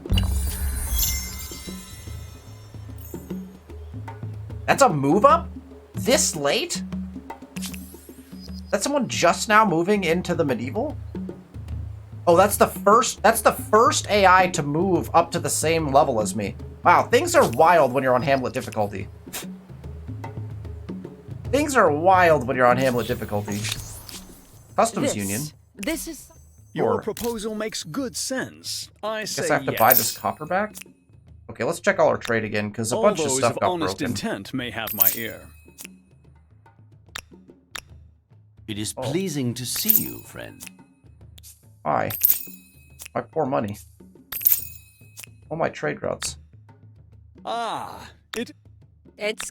That's a move up? this late? That's someone just now moving into the medieval? Oh, that's the first AI to move up to the same level as me. Wow, things are wild when you're on Hamlet difficulty. Things are wild when you're on Hamlet difficulty. Customs Union. This is. Your Sure. proposal makes good sense. I say Guess I have to yes. buy this copper back? Okay, let's check all our trade again, because a All bunch of those stuff of got honest broken. intent may have my ear. It is Oh. pleasing to see you, friend. Why? My poor money. All my trade routes. Ah, it. It's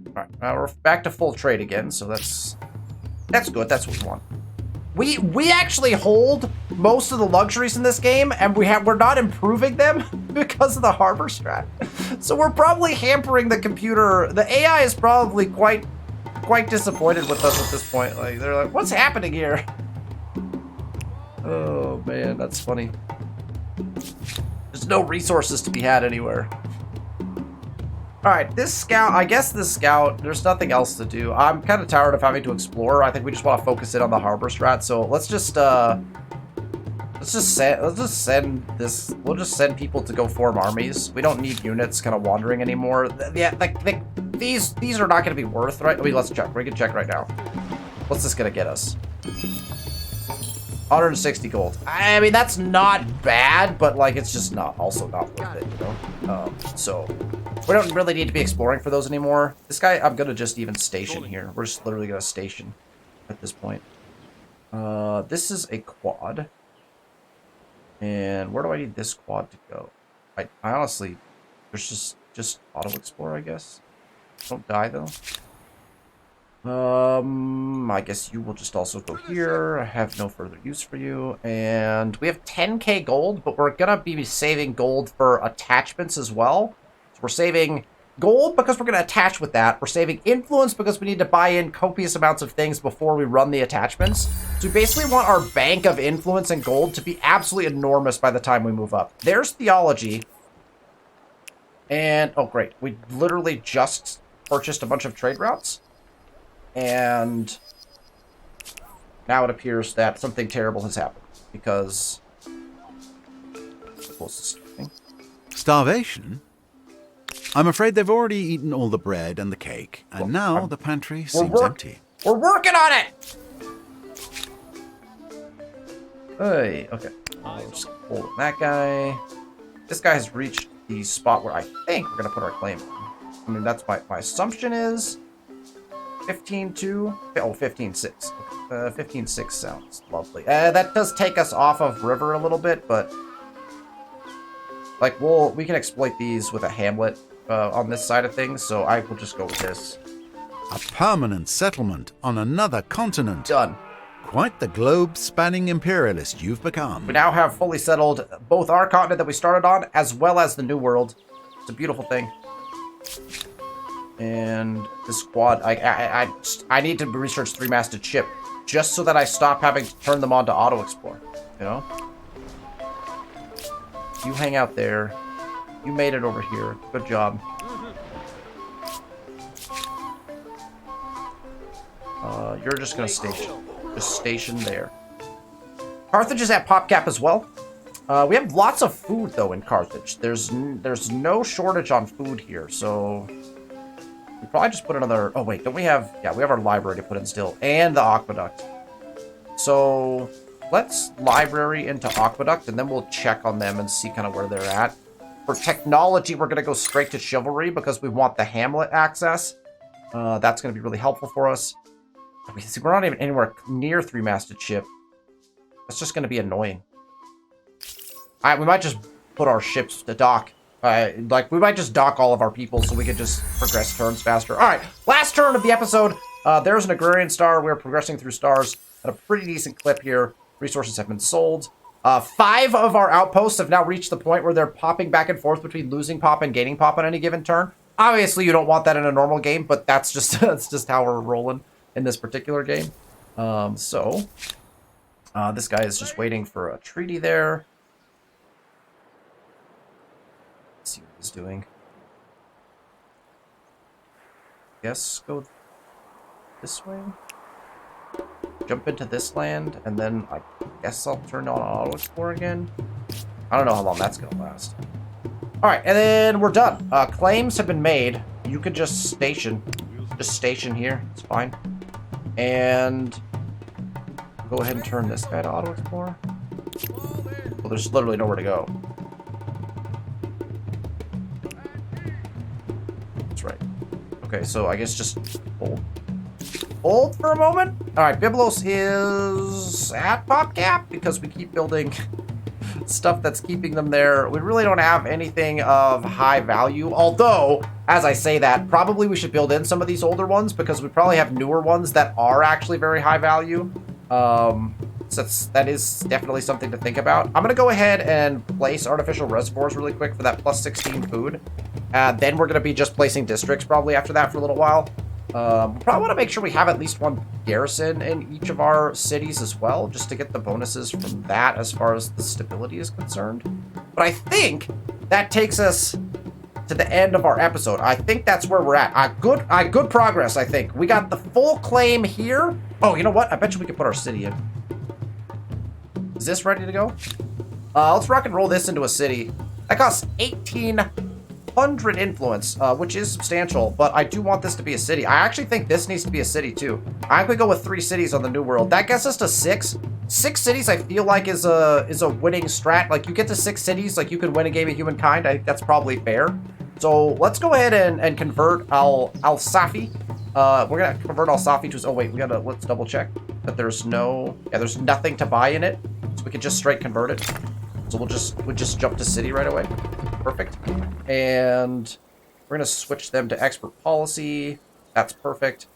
Alright, now we're back to full trade again, so that's good. That's what we want. We actually hold most of the luxuries in this game, and we're not improving them because of the harbor strat. So we're probably hampering the computer. The AI is probably quite disappointed with us at this point. Like they're like, "What's happening here?" Oh man, that's funny. There's no resources to be had anywhere. Alright, this scout, I guess this scout, there's nothing else to do. I'm kind of tired of having to explore. I think we just want to focus in on the harbor strat, so let's just send this, we'll just send people to go form armies. We don't need units kind of wandering anymore. Yeah, these are not going to be worth, right? I mean, let's check. We can check right now. What's this going to get us? 160 gold. I mean, that's not bad, but like, it's just also not worth it, you know? So we don't really need to be exploring for those anymore. This guy, I'm gonna just even station here. We're just literally gonna station at this point. This is a quad. And where do I need this quad to go? I honestly, there's just auto explore, I guess. Don't die though. I guess you will just also go here. I have no further use for you. And we have 10k gold, but we're gonna be saving gold for attachments as well. So we're saving gold because we're gonna attach with that. We're saving influence because we need to buy in copious amounts of things before we run the attachments. So we basically want our bank of influence and gold to be absolutely enormous by the time we move up. There's theology. And, oh great, we literally just purchased a bunch of trade routes. And now it appears that something terrible has happened because the closest thing. Starvation? I'm afraid they've already eaten all the bread and the cake, and now the pantry seems empty. We're working on it. Hey, okay. We'll just hold that guy. This guy has reached the spot where I think we're gonna put our claim on. I mean, that's my assumption is 15-2. Oh, 15-6. 15-6 sounds lovely. That does take us off of river a little bit, but like we can exploit these with a hamlet on this side of things. So I will just go with this. A permanent settlement on another continent. Done. Quite the globe-spanning imperialist you've become. We now have fully settled both our continent that we started on, as well as the New World. It's a beautiful thing. And this squad, I need to research three-masted ship, just so that I stop having to turn them on to auto-explore, you know? You hang out there. You made it over here. Good job. You're just gonna station there. Carthage is at pop cap as well. We have lots of food though in Carthage. There's no shortage on food here, so we probably just put another. Oh wait, don't we have? Yeah, we have our library to put in still, and the aqueduct. So let's library into aqueduct, and then we'll check on them and see kind of where they're at. For technology, we're gonna go straight to chivalry because we want the hamlet access. That's gonna be really helpful for us. See, we're not even anywhere near three-masted ship. That's just going to be annoying. All right, we might just put our ships to dock. Like, we might just dock all of our people so we can just progress turns faster. All right, last turn of the episode. There's an agrarian star. We're progressing through stars at a pretty decent clip here. Resources have been sold. 5 of our outposts have now reached the point where they're popping back and forth between losing pop and gaining pop on any given turn. Obviously, you don't want that in a normal game, but that's just that's just how we're rolling in this particular game. This guy is just waiting for a treaty there. Let's see what he's doing. guess go this way. Jump into this land, and then I guess I'll turn on auto explore again. I don't know how long that's gonna last. Alright, and then we're done. Claims have been made. You can just station here. It's fine. And go ahead and turn this guy to auto explore. Well, there's literally nowhere to go. That's right. Okay, so I guess just hold for a moment. All right, Byblos is at PopCap because we keep building stuff that's keeping them there. We really don't have anything of high value. Although, as I say that, probably we should build in some of these older ones because we probably have newer ones that are actually very high value. So that is definitely something to think about. I'm going to go ahead and place artificial reservoirs really quick for that plus 16 food. Then we're going to be just placing districts probably after that for a little while. We probably want to make sure we have at least one garrison in each of our cities as well, just to get the bonuses from that as far as the stability is concerned. But I think that takes us to the end of our episode. I think that's where we're at. Good progress, I think. We got the full claim here. Oh, you know what? I bet you we could put our city in. Is this ready to go? Let's rock and roll this into a city. That costs 1,800 influence, which is substantial, but I do want this to be a city. I actually think this needs to be a city too. I think we go with 3 cities on the New World. That gets us to 6. 6 cities I feel like is a winning strat. Like you get to 6 cities, like you can win a game of Humankind. I think that's probably fair. So let's go ahead and convert Al Safi. We're gonna convert Al Safi to. Oh wait, let's double check that there's nothing to buy in it, so we can just straight convert it. So we'll just jump to city right away. Perfect. And we're gonna switch them to expert policy. That's perfect.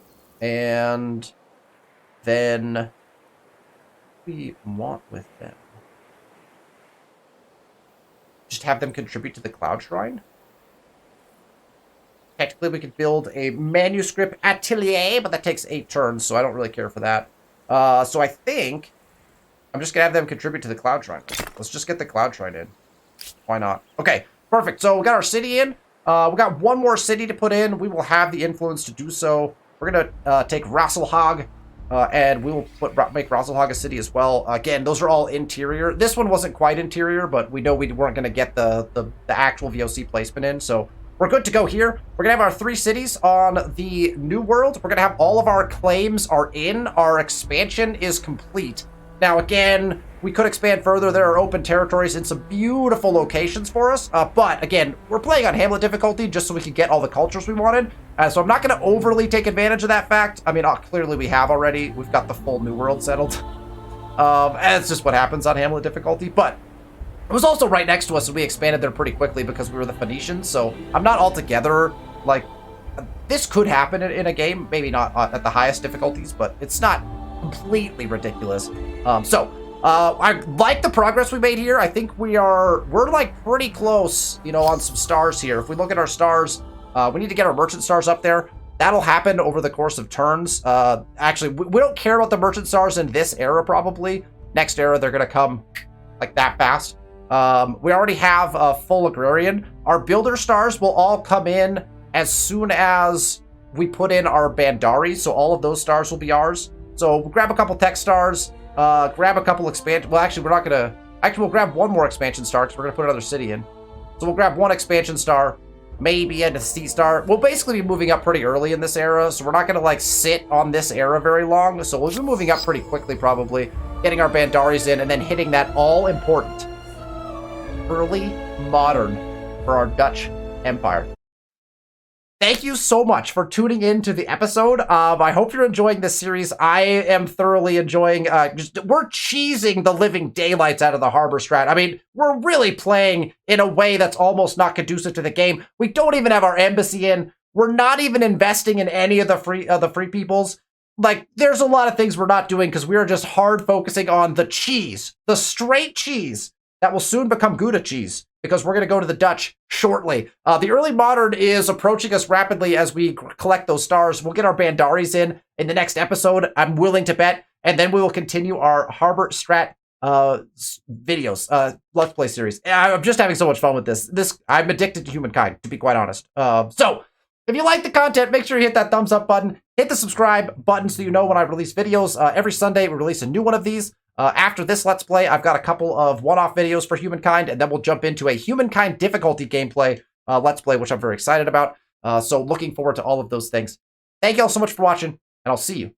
And then we want with them. Just have them contribute to the Cloud Shrine. Technically, we could build a manuscript atelier, but that takes 8 turns, so I don't really care for that. So I think I'm just gonna have them contribute to the Cloud Shrine. Let's just get the Cloud Shrine in. Why not? Okay, perfect. So we got our city in. We got one more city to put in. We will have the influence to do so. We're gonna take Rasselhag, and we will make Rasselhag a city as well. Again, those are all interior. This one wasn't quite interior, but we know we weren't gonna get the actual VOC placement in, so we're good to go here. We're gonna have our 3 cities on the New World. We're gonna have all of our claims are in. Our expansion is complete. Now, again, we could expand further. There are open territories in some beautiful locations for us. But, again, we're playing on Hamlet difficulty just so we could get all the cultures we wanted. So I'm not going to overly take advantage of that fact. I mean, clearly we have already. We've got the full New World settled. And it's just what happens on Hamlet difficulty. But it was also right next to us, and we expanded there pretty quickly because we were the Phoenicians. So I'm not altogether, like, this could happen in a game. Maybe not at the highest difficulties, but it's not completely ridiculous. I like the progress we made here. I think we're like pretty close, on some stars here. If we look at our stars, we need to get our merchant stars up there. That'll happen over the course of turns. Actually, we don't care about the merchant stars in this era, probably. Next era, they're going to come like that fast. We already have a full agrarian. Our builder stars will all come in as soon as we put in our Bandari, so all of those stars will be ours. So we'll grab a couple tech stars, grab a couple expansion. Well, actually, we're not gonna. Actually, we'll grab one more expansion star because we're gonna put another city in. So we'll grab one expansion star, maybe a C star. We'll basically be moving up pretty early in this era, so we're not gonna like sit on this era very long. So we'll be moving up pretty quickly, probably getting our Bandaris in, and then hitting that all important early modern for our Dutch Empire. Thank you so much for tuning in to the episode. I hope you're enjoying this series. I am thoroughly enjoying, we're cheesing the living daylights out of the Harbor Strat. I mean, we're really playing in a way that's almost not conducive to the game. We don't even have our embassy in. We're not even investing in any of the free peoples. Like, there's a lot of things we're not doing because we are just hard focusing on the cheese, the straight cheese that will soon become Gouda cheese, because we're going to go to the Dutch shortly. The early modern is approaching us rapidly as we collect those stars. We'll get our Bandaris in the next episode, I'm willing to bet, and then we will continue our Harbor Strat videos, Let's Play series. I'm just having so much fun with this. I'm addicted to Humankind, to be quite honest. So, If you like the content, make sure you hit that thumbs up button. Hit the subscribe button so you know when I release videos. Every Sunday, we release a new one of these. After this Let's Play, I've got a couple of one-off videos for Humankind, and then we'll jump into a Humankind difficulty gameplay Let's Play, which I'm very excited about. So looking forward to all of those things. Thank you all so much for watching, and I'll see you